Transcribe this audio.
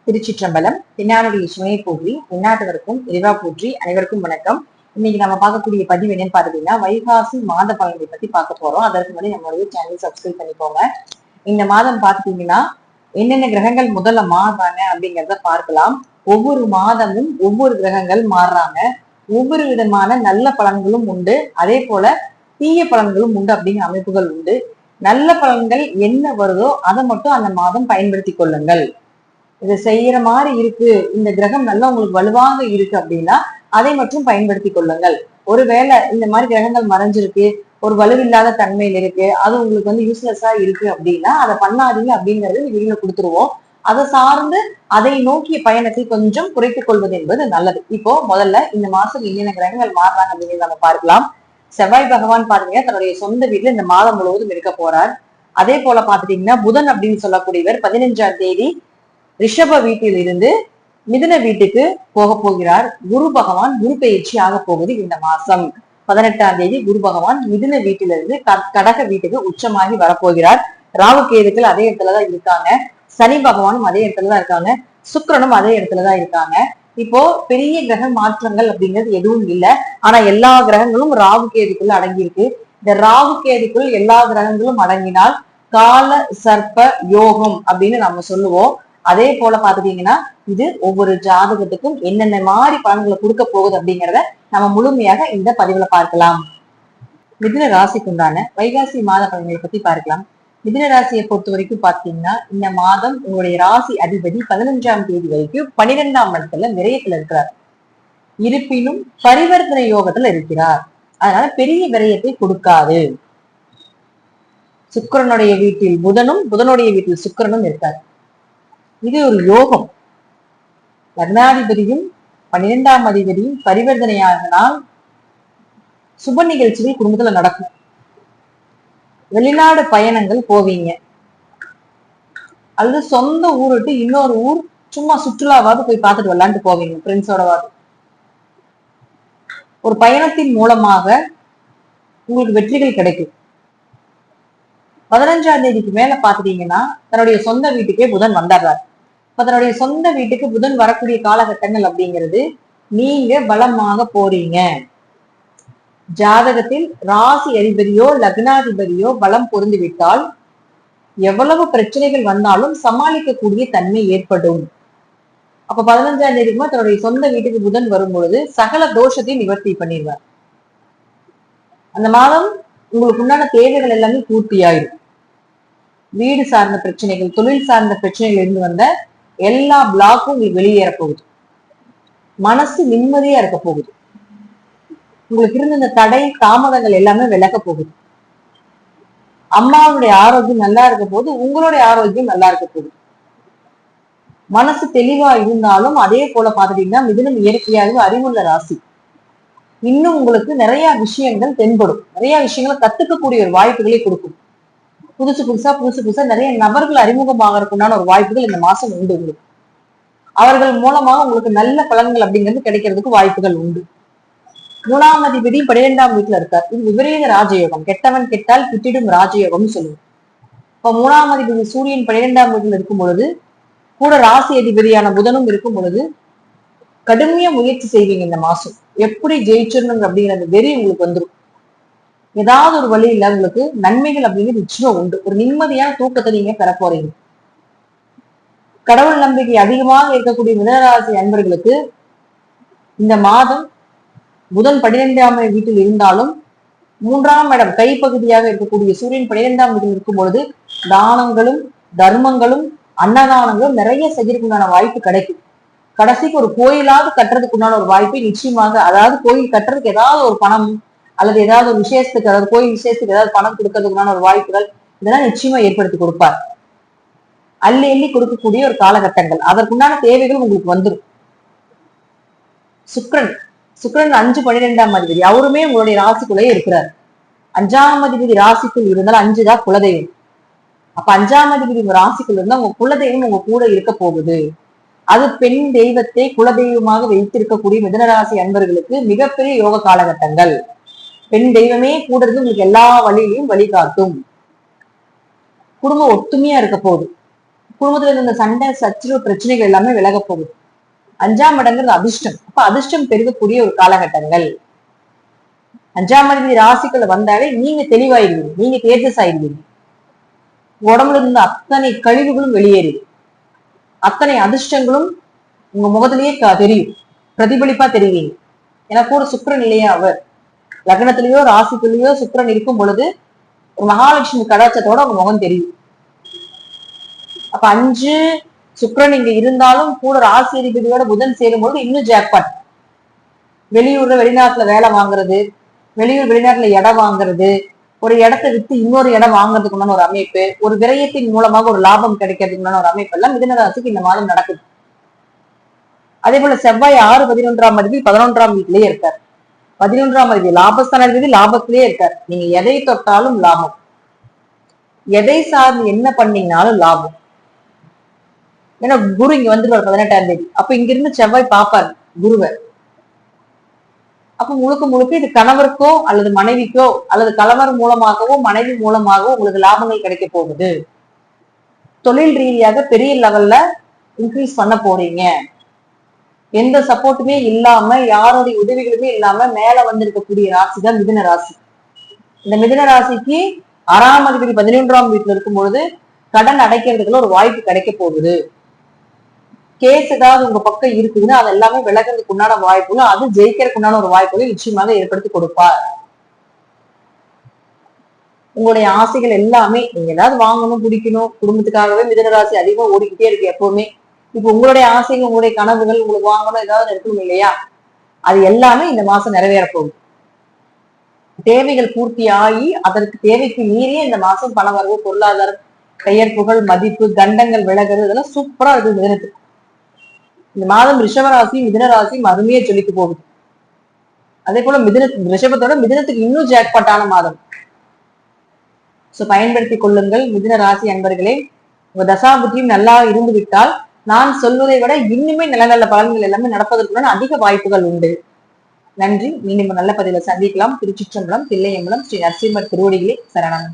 திருச்சிற்றம்பலம். தென்னாடுடைய சிவனை போற்றி, தென்னாட்டவருக்கும் இறைவா போற்றி. அனைவருக்கும் வணக்கம். இன்னைக்கு நம்ம பார்க்கக்கூடிய பதிவு என்னன்னு பாத்தீங்கன்னா, வைகாசி மாத பலன்களை பத்தி பார்க்க போறோம். அதற்கு முன்னாடி நம்மளுடைய சேனல் சப்ஸ்கிரைப் பண்ணிக்கோங்க. இந்த மாதம் பாத்தீங்கன்னா என்னென்ன கிரகங்கள் முதல்ல மாறுறாங்க அப்படிங்கிறத பார்க்கலாம். ஒவ்வொரு மாதமும் ஒவ்வொரு கிரகங்கள் மாறுறாங்க. ஒவ்வொரு விதமான நல்ல பலன்களும் உண்டு, அதே போல தீய பலன்களும் உண்டு அப்படிங்கிற அமைப்புகள் உண்டு. நல்ல பலன்கள் என்ன வருதோ அதை மட்டும் அந்த மாதம் பயன்படுத்தி கொள்ளுங்கள். இதை செய்யற மாதிரி இருக்கு, இந்த கிரகம் நல்லா உங்களுக்கு வலுவாக இருக்கு அப்படின்னா அதை மட்டும் பயன்படுத்தி கொள்ளுங்கள். ஒருவேளை இந்த மாதிரி கிரகங்கள் மறைஞ்சிருக்கு, ஒரு வலுவில்லாத தன்மையில் இருக்கு, அது உங்களுக்கு யூஸ்லெஸ்ஸா இருக்கு அப்படின்னா அதை பண்ணாதீங்க அப்படிங்கறது வெளியில கொடுத்துருவோம். அதை சார்ந்து அதை நோக்கிய பயணத்தை கொஞ்சம் குறைத்துக் கொள்வது என்பது நல்லது. இப்போ முதல்ல இந்த மாசம் என்னென்ன கிரகங்கள் மாறுறாங்க அப்படிங்கிறத நம்ம பார்க்கலாம். செவ்வாய் பகவான் பாத்தீங்கன்னா தன்னுடைய சொந்த வீட்டுல இந்த மாதம் முழுவதும் இருக்க போறார். அதே போல பாத்துட்டீங்கன்னா புதன் அப்படின்னு சொல்லக்கூடியவர் 15ஆம் தேதி ரிஷப வீட்டில் இருந்து மிதுன வீட்டுக்கு போக போகிறார். குரு பகவான் குரு பயிற்சி ஆக போகுது இந்த மாசம். 18ஆம் தேதி குரு பகவான் மிதுன வீட்டிலிருந்து கடக வீட்டுக்கு உச்சமாகி வரப்போகிறார். ராகு கேதுக்கள் அதே இடத்துலதான் இருக்காங்க. சனி பகவானும் அதே இடத்துலதான் இருக்காங்க. சுக்கிரனும் அதே இடத்துலதான் இருக்காங்க. இப்போ பெரிய கிரக மாற்றங்கள் அப்படிங்கிறது எதுவும் இல்லை. ஆனா எல்லா கிரகங்களும் ராகு கேதுக்குள்ள அடங்கியிருக்கு. இந்த ராகு கேதுக்குள் எல்லா கிரகங்களும் அடங்கினால் கால சர்ப்ப யோகம் அப்படின்னு நம்ம சொல்லுவோம். அதே போல பாத்துட்டீங்கன்னா இது ஒவ்வொரு ஜாதகத்துக்கும் என்னென்ன மாதிரி பலன்களை கொடுக்க போகுது அப்படிங்கிறத நம்ம முழுமையாக இந்த பதிவுல பார்க்கலாம். மிதுன ராசிக்குண்டான வைகாசி மாத பலன்களை பத்தி பார்க்கலாம். மிதுன ராசியை பொறுத்த வரைக்கும் பாத்தீங்கன்னா இந்த மாதம் உங்களுடைய ராசி அதிபதி 15ஆம் தேதி வரைக்கும் 12ஆம் இடத்துல விரயத்துல இருக்கிறார். இருப்பினும் பரிவர்த்தனை யோகத்துல இருக்கிறார். அதனால பெரிய விரயத்தை கொடுக்காது. சுக்கிரனுடைய வீட்டில் புதனும் புதனுடைய வீட்டில் சுக்கிரனும் இருக்கார். இது ஒரு யோகம். லக்னாதிபதியும் 12ஆம் அதிபதியும் பரிவர்த்தனையாகினால் சுப நிகழ்ச்சிகள் குடும்பத்துல நடக்கும். வெளிநாடு பயணங்கள் போவீங்க, அல்லது சொந்த ஊர் விட்டு இன்னொரு ஊர் சும்மா சுற்றுலாவாவது போய் பார்த்துட்டு வரலான்ட்டு போவீங்க ஃப்ரெண்ட்ஸோடவாது. ஒரு பயணத்தின் மூலமாக உங்களுக்கு வெற்றிகள் கிடைக்கும். 15ஆம் தேதிக்கு மேல பாத்துட்டீங்கன்னா தன்னுடைய சொந்த வீட்டுக்கே புதன் வந்துடுறாரு. தன்னுடைய சொந்த வீட்டுக்கு புதன் வரக்கூடிய காலகட்டங்கள் அப்படிங்கிறது நீங்க பலமாக போறீங்க. ஜாதகத்தில் ராசி அதிபதியோ லக்னாதிபதியோ பலம் பொருந்து விட்டால் எவ்வளவு பிரச்சனைகள் வந்தாலும் சமாளிக்கக்கூடிய தன்மை ஏற்படும். அப்ப 15ஆம் தேதிக்குமா தன்னுடைய சொந்த வீட்டுக்கு புதன் வரும் பொழுது சகல தோஷத்தை நிவர்த்தி பண்ணிடுவார். அந்த மாதம் உங்களுக்கு உண்டான தேவைகள் எல்லாமே பூர்த்தி ஆயிடும். வீடு சார்ந்த பிரச்சனைகள், தொழில் சார்ந்த பிரச்சனைகள் இருந்து வந்த எல்லா பிளாக்கும் உங்களுக்கு வெளியேற போகுது. மனசு நிம்மதியா இருக்க போகுது. உங்களுக்கு இருந்த இந்த தடை தாமதங்கள் எல்லாமே விலக போகுது. அம்மாவுடைய ஆரோக்கியம் நல்லா இருக்க போது, உங்களுடைய ஆரோக்கியம் நல்லா இருக்க போகுது. மனசு தெளிவா இருந்தாலும் அதே போல பாத்துட்டீங்கன்னா மிதுனம் இயற்கையாகவே அறிவுள்ள ராசி. இன்னும் உங்களுக்கு நிறைய விஷயங்கள் தென்படும். நிறைய விஷயங்களை கத்துக்கக்கூடிய ஒரு வாய்ப்புகளை கொடுக்கும். புதுசு புதுசா நிறைய நபர்கள் அறிமுகமாகறதுக்குண்டான ஒரு வாய்ப்புகள் இந்த மாசம் உண்டு. உங்களுக்கு அவர்கள் மூலமாக உங்களுக்கு நல்ல பலன்கள் அப்படிங்கிறது கிடைக்கிறதுக்கு வாய்ப்புகள் உண்டு. 3ஆம் அதிபதி 12ஆம் வீட்டுல இருக்கார். இது விபரீத ராஜயோகம். கெட்டவன் கெட்டால் கிட்டிடும் ராஜயோகம்னு சொல்லுவோம். இப்ப 3ஆம் அதிபதி சூரியன் 12ஆம் வீட்டுல இருக்கும் பொழுது கூட ராசி அதிபதியான புதனும் இருக்கும் பொழுது கடுமையா முயற்சி செய்வீங்க. இந்த மாசம் எப்படி ஜெயிச்சிடணும் அப்படிங்கிற அந்த வெறி உங்களுக்கு வந்துடும். ஏதாவது ஒரு வழியில உங்களுக்கு நன்மைகள் அப்படிங்கிறது நிச்சயம் உண்டு. ஒரு நிம்மதியான தூக்கத்தை நீங்க பெற போறீங்க. கடவுள் நம்பிக்கை அதிகமாக இருக்கக்கூடிய மிதனராசி அன்பர்களுக்கு இந்த மாதம் புதன் 12ஆம் வீட்டில் இருந்தாலும் 3ஆம் இடம் கைப்பகுதியாக இருக்கக்கூடிய சூரியன் 12ஆம் வீட்டில் இருக்கும் பொழுது தானங்களும் தர்மங்களும் அன்னதானங்களும் நிறைய செய்யறதுக்குண்டான வாய்ப்பு கிடைக்கும். கடைசிக்கு ஒரு கோயிலாவது கட்டுறதுக்குண்டான ஒரு வாய்ப்பை நிச்சயமாக, அதாவது கோயில் கட்டுறதுக்கு ஏதாவது ஒரு பணம் அல்லது ஏதாவது ஒரு விசேஷத்துக்கு, அதாவது கோயில் விசேஷத்துக்கு ஏதாவது பணம் கொடுக்கறதுக்குண்டான ஒரு வாய்ப்புகள் இதெல்லாம் நிச்சயமா ஏற்படுத்தி கொடுப்பார். அள்ளி அள்ளி கொடுக்கக்கூடிய ஒரு காலகட்டங்கள், அதற்குண்டான தேவைகள் உங்களுக்கு வந்துடும். சுக்கிரன் 5-12ஆம் அதிபதி, அவருமே உங்களுடைய ராசிக்குள்ளேயே இருக்கிறார். 5ஆம் அதிபதி ராசிக்குள் இருந்தால் 5 தான் குலதெய்வம். அப்ப 5ஆம் அதிபதி உங்க ராசிக்குள்ள இருந்தா உங்க குலதெய்வம் உங்க கூட இருக்க போகுது. அது பெண் தெய்வத்தை குலதெய்வமாக வைத்திருக்கக்கூடிய மிதனராசி அன்பர்களுக்கு மிகப்பெரிய யோக காலகட்டங்கள். பெண் தெய்வமே கூட இருந்து உங்களுக்கு எல்லா வழியிலையும் வழிகாட்டும். குடும்பம் ஒத்துமையா இருக்க போகுது. குடும்பத்துல இருந்த சண்டை சச்சரவு பிரச்சனைகள் எல்லாமே விலக போகுது. 5ஆம் இடங்கிறது அதிர்ஷ்டம். அப்ப அதிர்ஷ்டம் பெருகக்கூடிய ஒரு காலகட்டங்கள். 5ஆம் அதிபதி ராசிக்குள்ள வந்தாலே நீங்க தெளிவாயிருவீங்க, நீங்க தேஜஸ் ஆயிருவீங்க. உடம்புல இருந்த அத்தனை கழிவுகளும் வெளியேறுது, அத்தனை அதிர்ஷ்டங்களும் உங்க முகத்திலேயே தெரியும், பிரதிபலிப்பா தெரிவீங்க. ஏன்னா கூட சுக்கிரன் இல்லையா, அவர் லக்னத்திலேயோ ராசிக்குள்ளேயோ சுக்கிரன் இருக்கும் பொழுது ஒரு மகாலட்சுமி கடாட்சத்தோட உங்க முகம் தெரியும். அப்ப 5 சுக்கிரன் இங்க இருந்தாலும் கூட ராசி அதிபதியோட புதன் சேரும் பொழுது இன்னும் ஜாக்பாட். வெளியூர்ல வெளிநாட்டுல வேலை வாங்குறது, வெளியூர் வெளிநாட்டுல இடம் வாங்குறது, ஒரு இடத்தை வித்து இன்னொரு இடம் வாங்குறதுக்குண்டான ஒரு அமைப்பு, ஒரு விரயத்தின் மூலமாக ஒரு லாபம் கிடைக்கிறதுக்குண்டான ஒரு அமைப்பு எல்லாம் மிதுன ராசிக்கு இந்த மாதம் நடக்குது. அதே போல செவ்வாய் 6, 11ஆம் அதிபதி 11ஆம் வீட்டிலேயே இருக்கார். 11ஆம் அதிபதி லாபஸ்தான அதிபதி லாபத்திலேயே இருக்கார். நீங்க எதை தொட்டாலும் லாபம், எதை சார்ந்து என்ன பண்ணீங்கனாலும் லாபம். ஏன்னா குரு இங்க வந்துருவார் 18ஆம் தேதி. அப்ப இங்க இருந்து செவ்வாய் பாப்பார் குருவை. அப்ப முழுக்க முழுக்க இது கணவருக்கோ அல்லது மனைவிக்கோ அல்லது கணவர் மூலமாகவோ மனைவி மூலமாகவோ உங்களுக்கு லாபங்கள் கிடைக்க போகுது. தொழில் ரீதியாக பெரிய லெவல்ல இன்க்ரீஸ் பண்ண போறீங்க. எந்த சப்போர்ட்டுமே இல்லாம, யாருடைய உதவிகளுமே இல்லாம மேல வந்திருக்கக்கூடிய ராசி தான் மிதுன ராசி. இந்த மிதுன ராசிக்கு 6ஆம் அதிபதி 11ஆம் வீட்டுல இருக்கும் பொழுது கடன் அடைக்கிறதுக்குள்ள ஒரு வாய்ப்பு கிடைக்க போகுது. கேஸ் ஏதாவது உங்க பக்கம் இருக்குதுன்னா அது எல்லாமே விலகிறதுக்கு உண்டான வாய்ப்புகள், அது ஜெயிக்கிறதுக்கு உண்டான ஒரு வாய்ப்புகள் நிச்சயமாக ஏற்படுத்தி கொடுப்பார். உங்களுடைய ஆசைகள் எல்லாமே, நீங்க ஏதாவது வாங்கணும் பிடிக்கணும், குடும்பத்துக்காகவே மிதுனராசி அதிகமா ஓடிக்கிட்டே இருக்கு எப்பவுமே. இப்ப உங்களுடைய ஆசைகள், உங்களுடைய கனவுகள், உங்களுக்கு வாங்கணும் ஏதாவது இருக்கணும் இல்லையா, அது எல்லாமே இந்த மாசம் நிறைவேற போகுது. தேவைகள் பூர்த்தி ஆகி அதற்கு தேவைக்கு மீறிய இந்த மாசம் பண வரவு, பொருளாதாரம், பெயர் புகழ் மதிப்பு, கண்டங்கள் விலகிறது, இதெல்லாம் சூப்பரா இருக்கு மிதுனத்துக்கு. இந்த மாதம் ரிஷபராசி மிதுனராசியும் அருமையை சொல்லிட்டு போகுது. அதே போல ரிஷபத்தோட மிதுனத்துக்கு இன்னும் ஜாக்பாட்டான மாதம். சோ பயன்படுத்திக் கொள்ளுங்கள் மிதுன ராசி அன்பர்களே. உங்க தசாபுத்தியும் நல்லா இருந்து விட்டால் நான் சொல்வதை விட இன்னுமே நல்ல நல்ல பலன்கள் எல்லாமே நடப்பதற்குள்ள அதிக வாய்ப்புகள் உண்டு. நன்றி. மீண்டும் நல்ல பதில சந்திக்கலாம். திருச்சிற்றம்பலம், தில்லையம்பலம், ஸ்ரீ நரசிம்மர் திருவடிகளே சரணம்.